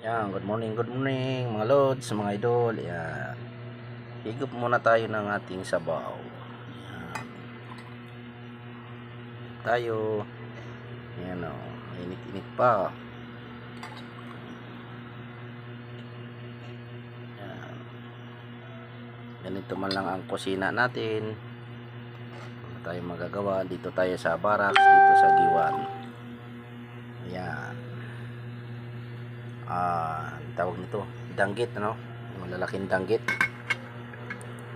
Yan, good morning mga lods, mga idol. Yan. Higop muna tayo ng ating sabaw. Yan. Tayo. Yan o, init-init pa. Yan. Ganito man lang ang kusina natin. Wala tayong magagawa. Dito tayo sa barracks, dito sa Giwan. Ayan. Tawag nito danggit, ano, malalaking danggit,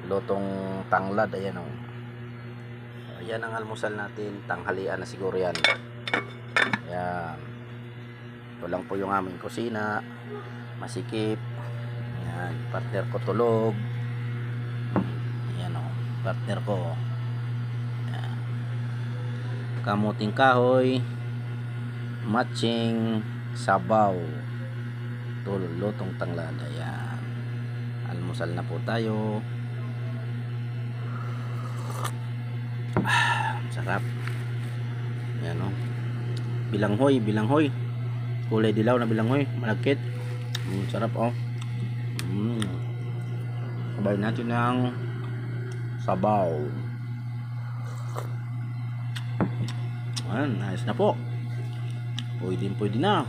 lutong tanglad. Ayan o, ayan ang almusal natin, tanghalian na siguro yan. Ayan, ito lang po yung aming kusina, masikip. Ayan, partner ko tulog. Ayan o, partner ko. Ayan. Kamuting kahoy, matching sabaw, lutong tanglad. Ayan, almusal na po tayo. Sarap. Ayan o, bilanghoy, kulay dilaw na bilanghoy, malagkit. Sarap o. Sabay natin ng sabaw. Ayan, ayos na po. Pwede na.